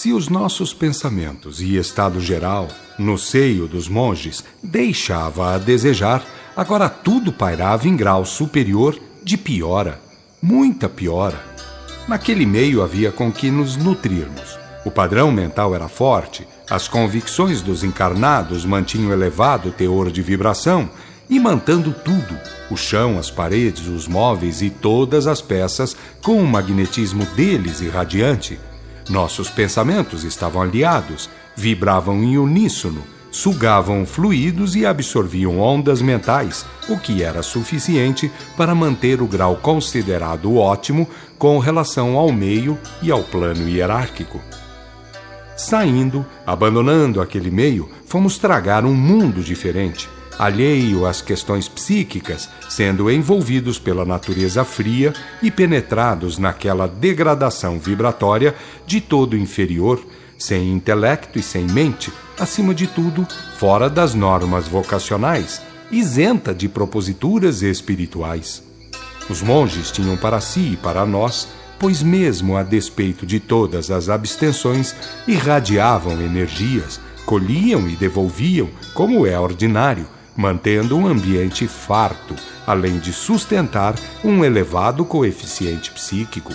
Se os nossos pensamentos e estado geral, no seio dos monges, deixava a desejar, agora tudo pairava em grau superior de piora, muita piora. Naquele meio havia com que nos nutrirmos. O padrão mental era forte, as convicções dos encarnados mantinham elevado teor de vibração, imantando tudo, o chão, as paredes, os móveis e todas as peças, com o magnetismo deles irradiante. Nossos pensamentos estavam aliados, vibravam em uníssono, sugavam fluidos e absorviam ondas mentais, o que era suficiente para manter o grau considerado ótimo com relação ao meio e ao plano hierárquico. Saindo, abandonando aquele meio, fomos tragar um mundo diferente, alheio às questões psíquicas, sendo envolvidos pela natureza fria e penetrados naquela degradação vibratória de todo inferior, sem intelecto e sem mente, acima de tudo, fora das normas vocacionais, isenta de proposituras espirituais. Os monges tinham para si e para nós, pois mesmo a despeito de todas as abstenções, irradiavam energias, colhiam e devolviam, como é ordinário, mantendo um ambiente farto, além de sustentar um elevado coeficiente psíquico.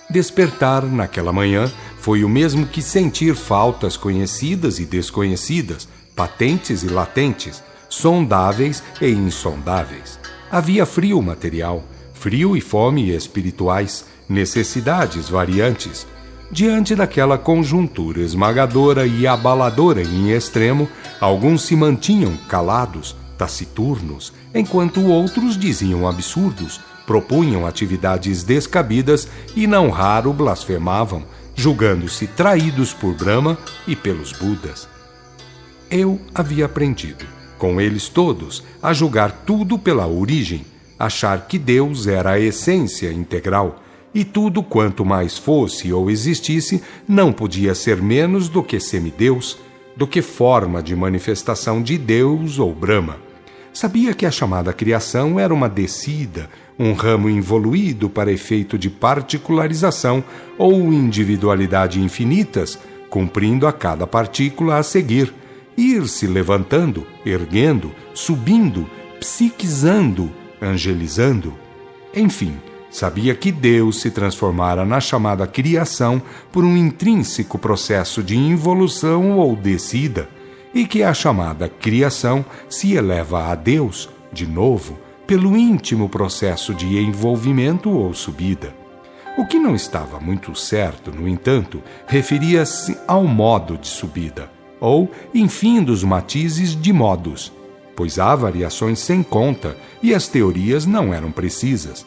Despertar naquela manhã foi o mesmo que sentir faltas conhecidas e desconhecidas, patentes e latentes, sondáveis e insondáveis. Havia frio material, frio e fome espirituais, necessidades variantes. Diante daquela conjuntura esmagadora e abaladora em extremo, alguns se mantinham calados, taciturnos, enquanto outros diziam absurdos, propunham atividades descabidas e não raro blasfemavam, julgando-se traídos por Brahma e pelos Budas. Eu havia aprendido, com eles todos, a julgar tudo pela origem, achar que Deus era a essência integral, e tudo quanto mais fosse ou existisse não podia ser menos do que semideus, do que forma de manifestação de Deus ou Brahma. Sabia que a chamada criação era uma descida, um ramo involuído para efeito de particularização ou individualidade infinitas, cumprindo a cada partícula a seguir, ir-se levantando, erguendo, subindo, psiquizando, angelizando. Enfim, sabia que Deus se transformara na chamada criação por um intrínseco processo de involução ou descida, e que a chamada criação se eleva a Deus, de novo, pelo íntimo processo de envolvimento ou subida. O que não estava muito certo, no entanto, referia-se ao modo de subida, ou infindos matizes de modos, pois há variações sem conta e as teorias não eram precisas.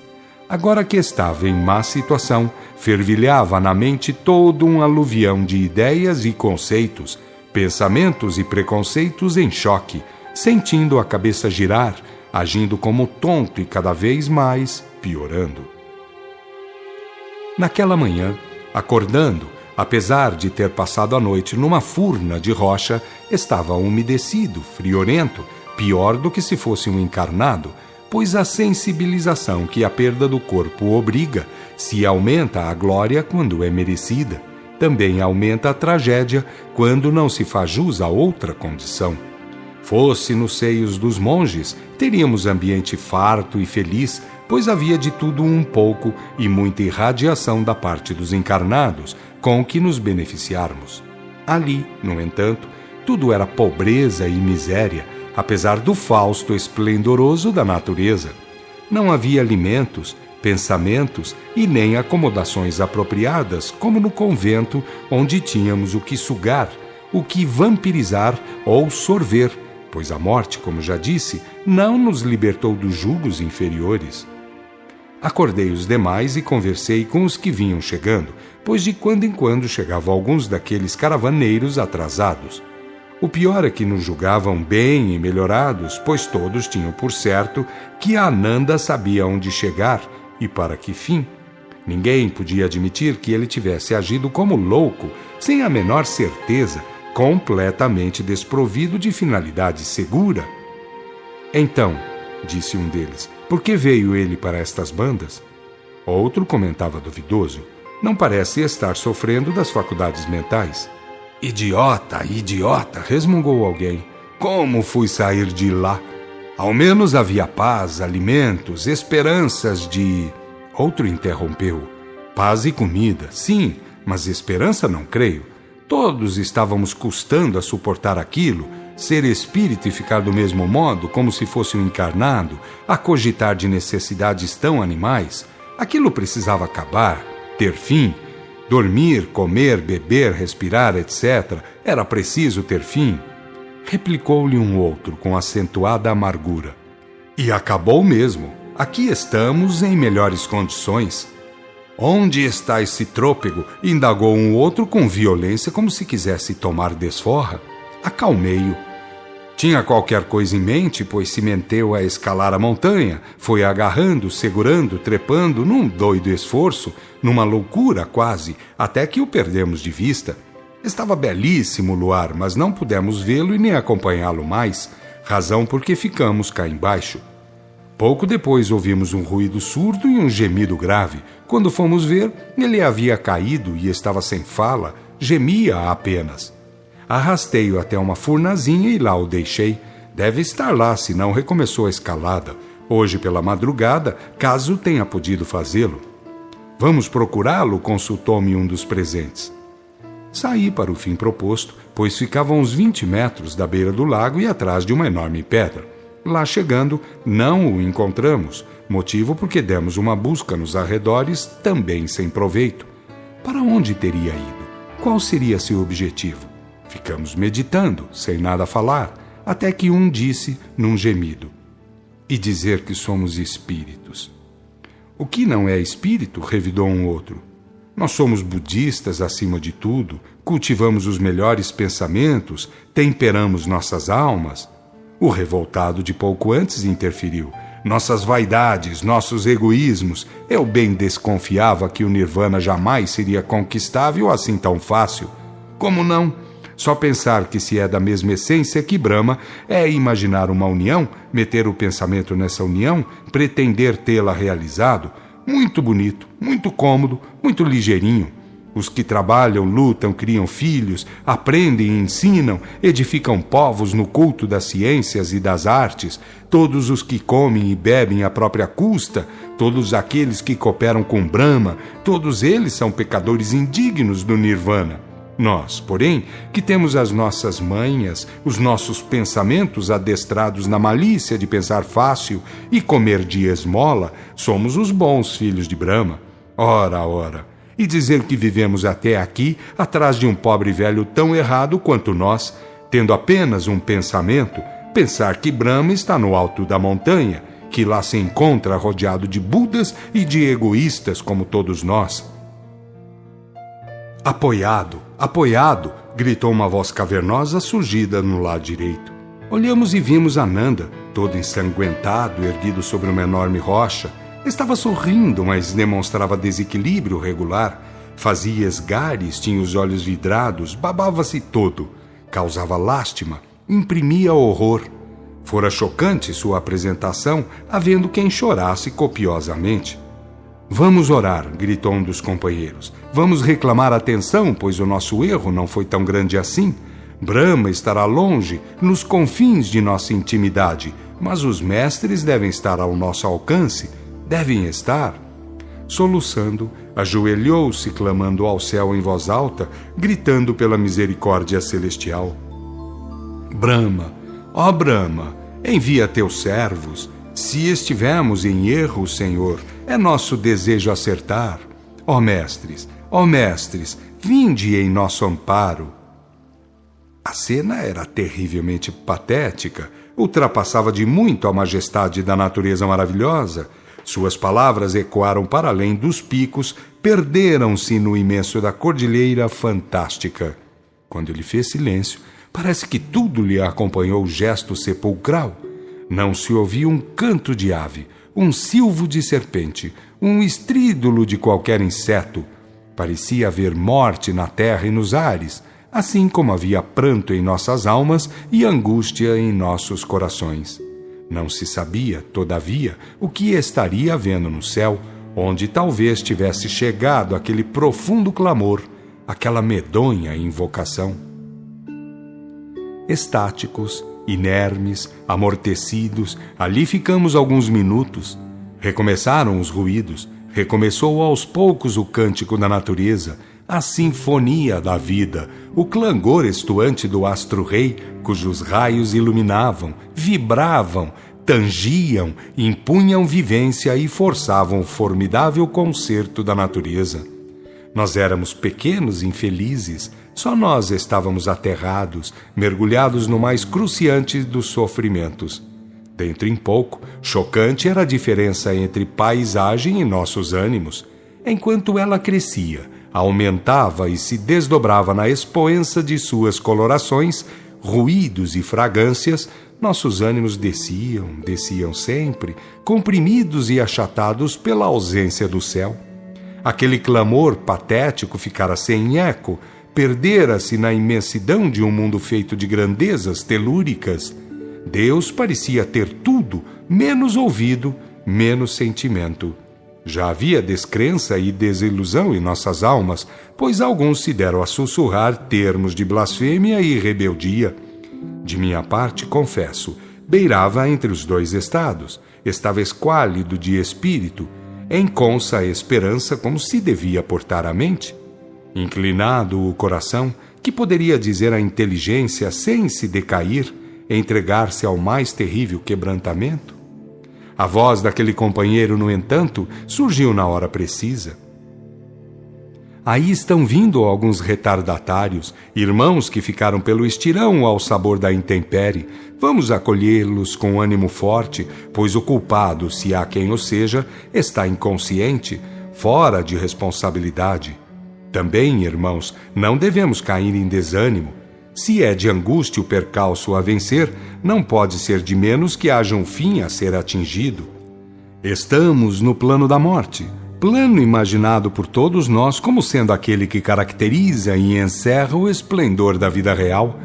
Agora que estava em má situação, fervilhava na mente todo um aluvião de ideias e conceitos, pensamentos e preconceitos em choque, sentindo a cabeça girar, agindo como tonto e cada vez mais piorando. Naquela manhã, acordando, apesar de ter passado a noite numa furna de rocha, estava umedecido, friorento, pior do que se fosse um encarnado, pois a sensibilização que a perda do corpo obriga, se aumenta a glória quando é merecida, também aumenta a tragédia quando não se faz jus a outra condição. Fosse nos seios dos monges, teríamos ambiente farto e feliz, pois havia de tudo um pouco e muita irradiação da parte dos encarnados, com que nos beneficiarmos. Ali, no entanto, tudo era pobreza e miséria, apesar do fausto esplendoroso da natureza. Não havia alimentos, pensamentos e nem acomodações apropriadas, como no convento, onde tínhamos o que sugar, o que vampirizar ou sorver, pois a morte, como já disse, não nos libertou dos jugos inferiores. Acordei os demais e conversei com os que vinham chegando, pois de quando em quando chegavam alguns daqueles caravaneiros atrasados. O pior é que nos julgavam bem e melhorados, pois todos tinham por certo que Ananda sabia onde chegar e para que fim. Ninguém podia admitir que ele tivesse agido como louco, sem a menor certeza, completamente desprovido de finalidade segura. Então, disse um deles, por que veio ele para estas bandas? Outro comentava duvidoso, Não parece estar sofrendo das faculdades mentais. Idiota, idiota, resmungou alguém. Como fui sair de lá? Ao menos havia paz, alimentos, esperanças de... Outro interrompeu. Paz e comida, sim, mas esperança não creio. Todos estávamos custando a suportar aquilo, ser espírito e ficar do mesmo modo, como se fosse um encarnado, a cogitar de necessidades tão animais. Aquilo precisava acabar, ter fim. Dormir, comer, beber, respirar, etc. Era preciso ter fim. Replicou-lhe um outro com acentuada amargura. E acabou mesmo. Aqui estamos em melhores condições. Onde está esse trôpego? Indagou um outro com violência, como se quisesse tomar desforra. Acalmei-o. Tinha qualquer coisa em mente, pois se meteu a escalar a montanha, foi agarrando, segurando, trepando, num doido esforço, numa loucura quase, até que o perdemos de vista. Estava belíssimo o luar, mas não pudemos vê-lo e nem acompanhá-lo mais, razão porque ficamos cá embaixo. Pouco depois ouvimos um ruído surdo e um gemido grave. Quando fomos ver, ele havia caído e estava sem fala, gemia apenas. Arrastei-o até uma furnazinha e lá o deixei. Deve estar lá, se não recomeçou a escalada. Hoje pela madrugada, caso tenha podido fazê-lo. Vamos procurá-lo, consultou-me um dos presentes. Saí para o fim proposto, pois ficava a uns 20 metros da beira do lago e atrás de uma enorme pedra. Lá chegando, não o encontramos, motivo porque demos uma busca nos arredores, também sem proveito. Para onde teria ido? Qual seria seu objetivo? Ficamos meditando, sem nada falar, até que um disse, num gemido: e dizer que somos espíritos. O que não é espírito? Revidou um outro. Nós somos budistas acima de tudo, cultivamos os melhores pensamentos, temperamos nossas almas. O revoltado de pouco antes interferiu. Nossas vaidades, nossos egoísmos. Eu bem desconfiava que o nirvana jamais seria conquistável assim tão fácil. Como não? Só pensar que se é da mesma essência que Brahma é imaginar uma união, meter o pensamento nessa união, pretender tê-la realizado. Muito bonito, muito cômodo, muito ligeirinho. Os que trabalham, lutam, criam filhos, aprendem e ensinam, edificam povos no culto das ciências e das artes, todos os que comem e bebem à própria custa, todos aqueles que cooperam com Brahma, todos eles são pecadores indignos do nirvana. Nós, porém, que temos as nossas manhas, os nossos pensamentos adestrados na malícia de pensar fácil e comer de esmola, somos os bons filhos de Brahma. Ora, ora! E dizer que vivemos até aqui atrás de um pobre velho tão errado quanto nós, tendo apenas um pensamento, pensar que Brahma está no alto da montanha, que lá se encontra rodeado de Budas e de egoístas como todos nós. Apoiado, apoiado, gritou uma voz cavernosa surgida no lado direito. Olhamos e vimos Ananda, todo ensanguentado, erguido sobre uma enorme rocha. Estava sorrindo, mas demonstrava desequilíbrio regular. Fazia esgares, tinha os olhos vidrados, babava-se todo. Causava lástima, imprimia horror. Fora chocante sua apresentação, havendo quem chorasse copiosamente. Vamos orar, gritou um dos companheiros. Vamos reclamar atenção, pois o nosso erro não foi tão grande assim. Brahma estará longe, nos confins de nossa intimidade, mas os mestres devem estar ao nosso alcance. Devem estar. Soluçando, ajoelhou-se, clamando ao céu em voz alta, gritando pela misericórdia celestial. Brahma, ó Brahma, envia teus servos. Se estivermos em erro, Senhor, é nosso desejo acertar. Ó mestres, vinde em nosso amparo. A cena era terrivelmente patética, ultrapassava de muito a majestade da natureza maravilhosa. Suas palavras ecoaram para além dos picos, perderam-se no imenso da cordilheira fantástica. Quando ele fez silêncio, parece que tudo lhe acompanhou o gesto sepulcral. Não se ouvia um canto de ave, um silvo de serpente, um estrídulo de qualquer inseto. Parecia haver morte na terra e nos ares, assim como havia pranto em nossas almas e angústia em nossos corações. Não se sabia, todavia, o que estaria havendo no céu, onde talvez tivesse chegado aquele profundo clamor, aquela medonha invocação. Estáticos, inermes, amortecidos, ali ficamos alguns minutos. Recomeçaram os ruídos, recomeçou aos poucos o cântico da natureza, a sinfonia da vida, o clangor estuante do astro-rei, cujos raios iluminavam, vibravam, tangiam, impunham vivência e forçavam o formidável concerto da natureza. Nós éramos pequenos infelizes, só nós estávamos aterrados, mergulhados no mais cruciante dos sofrimentos. Dentro em pouco, chocante era a diferença entre paisagem e nossos ânimos. Enquanto ela crescia, aumentava e se desdobrava na expoência de suas colorações, ruídos e fragrâncias, nossos ânimos desciam sempre, comprimidos e achatados pela ausência do céu. Aquele clamor patético ficara sem eco, perdera-se na imensidão de um mundo feito de grandezas telúricas. Deus parecia ter tudo, menos ouvido, menos sentimento. Já havia descrença e desilusão em nossas almas, pois alguns se deram a sussurrar termos de blasfêmia e rebeldia. De minha parte, confesso, beirava entre os dois estados, estava esquálido de espírito, enconça a esperança como se devia portar a mente. Inclinado o coração, que poderia dizer a inteligência sem se decair, entregar-se ao mais terrível quebrantamento? A voz daquele companheiro, no entanto, surgiu na hora precisa. Aí estão vindo alguns retardatários, irmãos que ficaram pelo estirão ao sabor da intempérie. Vamos acolhê-los com ânimo forte, pois o culpado, se há quem o seja, está inconsciente, fora de responsabilidade. Também, irmãos, não devemos cair em desânimo. Se é de angústia o percalço a vencer, não pode ser de menos que haja um fim a ser atingido. Estamos no plano da morte, plano imaginado por todos nós como sendo aquele que caracteriza e encerra o esplendor da vida real.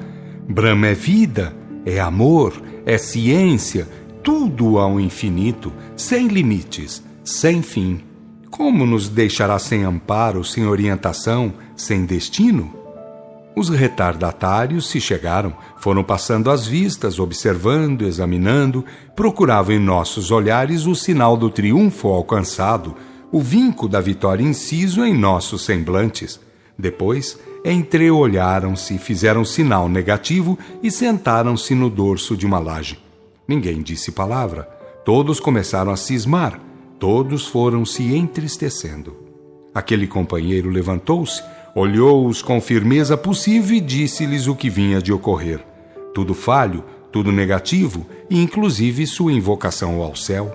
Brahma é vida, é amor, é ciência, tudo ao infinito, sem limites, sem fim. Como nos deixará sem amparo, sem orientação, sem destino? Os retardatários se chegaram, foram passando as vistas, observando, examinando, procuravam em nossos olhares o sinal do triunfo alcançado, o vinco da vitória inciso em nossos semblantes. Depois, entreolharam-se, fizeram sinal negativo e sentaram-se no dorso de uma laje. Ninguém disse palavra. Todos começaram a cismar. Todos foram se entristecendo. Aquele companheiro levantou-se, olhou-os com firmeza possível e disse-lhes o que vinha de ocorrer. Tudo falho, tudo negativo, e inclusive sua invocação ao céu.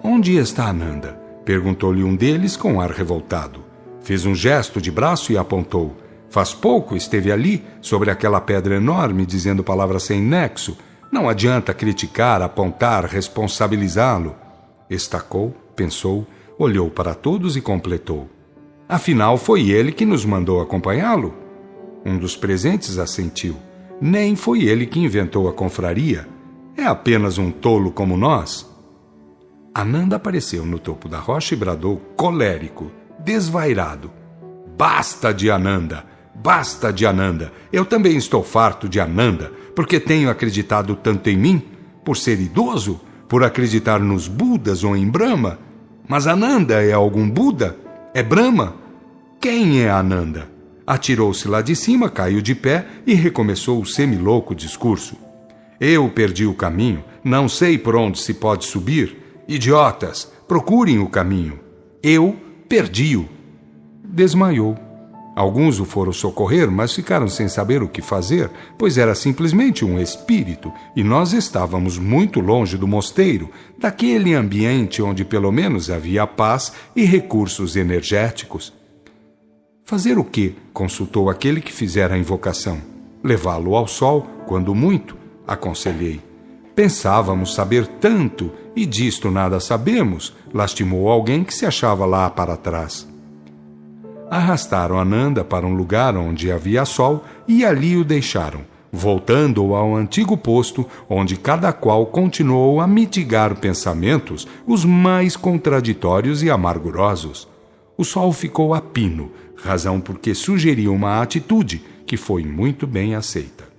Onde está Ananda? Perguntou-lhe um deles com ar revoltado. Fez um gesto de braço e apontou. Faz pouco esteve ali, sobre aquela pedra enorme, dizendo palavras sem nexo. Não adianta criticar, apontar, responsabilizá-lo. Estacou, pensou, olhou para todos e completou. Afinal, foi ele que nos mandou acompanhá-lo. Um dos presentes assentiu. Nem foi ele que inventou a confraria. É apenas um tolo como nós. Ananda apareceu no topo da rocha e bradou, colérico, desvairado. Basta de Ananda! Basta de Ananda! Eu também estou farto de Ananda, porque tenho acreditado tanto em mim, por ser idoso, por acreditar nos Budas ou em Brahma. Mas Ananda é algum Buda? É Brahma? Quem é Ananda? Atirou-se lá de cima, caiu de pé e recomeçou o semilouco discurso. Eu perdi o caminho, não sei por onde se pode subir. Idiotas, procurem o caminho. Eu perdi-o. Desmaiou. Alguns o foram socorrer, mas ficaram sem saber o que fazer, pois era simplesmente um espírito, e nós estávamos muito longe do mosteiro, daquele ambiente onde pelo menos havia paz e recursos energéticos. Fazer o quê? Consultou aquele que fizera a invocação. Levá-lo ao sol, quando muito, aconselhei. Pensávamos saber tanto, e disto nada sabemos, lastimou alguém que se achava lá para trás. Arrastaram Ananda para um lugar onde havia sol e ali o deixaram. voltando ao antigo posto, onde cada qual continuou a mitigar pensamentos os mais contraditórios e amargurosos. O sol ficou a pino, razão porque sugeriu uma atitude que foi muito bem aceita.